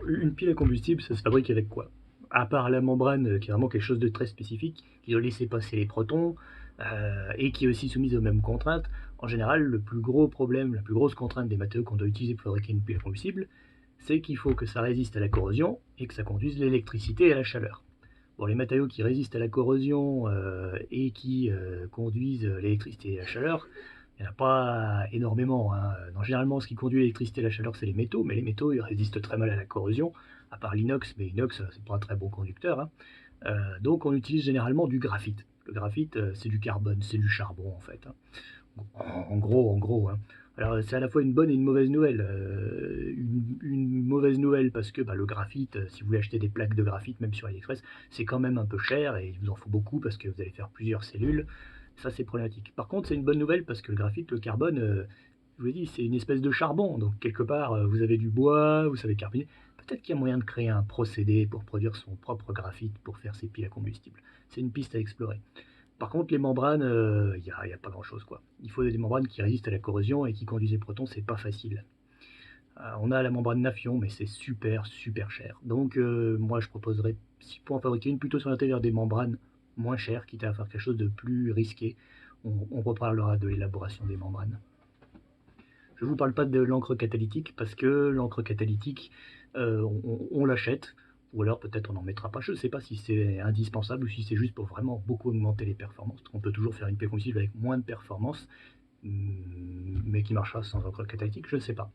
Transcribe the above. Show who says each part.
Speaker 1: une pile à combustible, ça se fabrique avec quoi? À part la membrane, qui est vraiment quelque chose de très spécifique, qui doit laisser passer les protons, et qui est aussi soumise aux mêmes contraintes. En général, le plus gros problème, la plus grosse contrainte des matériaux qu'on doit utiliser pour fabriquer une pile à combustible, c'est qu'il faut que ça résiste à la corrosion et que ça conduise l'électricité et la chaleur. Bon, les matériaux qui résistent à la corrosion et qui conduisent l'électricité et la chaleur, il n'y en a pas énormément, hein. Non, généralement, ce qui conduit l'électricité et la chaleur, c'est les métaux, mais les métaux, ils résistent très mal à la corrosion, à part l'inox, mais l'inox, c'est pas un très bon conducteur, hein. Donc, on utilise généralement du graphite. Le graphite, c'est du carbone, c'est du charbon, en fait, hein. En gros, hein. Alors, c'est à la fois une bonne et une mauvaise nouvelle. Une mauvaise nouvelle parce que bah, le graphite, si vous voulez acheter des plaques de graphite, même sur AliExpress, c'est quand même un peu cher et il vous en faut beaucoup parce que vous allez faire plusieurs cellules. Ça, c'est problématique. Par contre, c'est une bonne nouvelle parce que le graphite, le carbone, je vous ai dit, c'est une espèce de charbon. Donc, quelque part, vous avez du bois, vous savez carbiner. Peut-être qu'il y a moyen de créer un procédé pour produire son propre graphite pour faire ses piles à combustible. C'est une piste à explorer. Par contre, les membranes, y a pas grand-chose, quoi. Il faut des membranes qui résistent à la corrosion et qui conduisent les protons, c'est pas facile. On a la membrane Nafion, mais c'est super, super cher. Donc, moi, je proposerais, si pour en fabriquer une, plutôt s'orienter vers des membranes moins chères, quitte à faire quelque chose de plus risqué. On reparlera de l'élaboration des membranes. Je ne vous parle pas de l'encre catalytique, parce que l'encre catalytique, on l'achète, ou alors peut-être on n'en mettra pas. Je ne sais pas si c'est indispensable ou si c'est juste pour vraiment beaucoup augmenter les performances. On peut toujours faire une pile combustible avec moins de performances, mais qui marchera sans encre catalytique, je ne sais pas.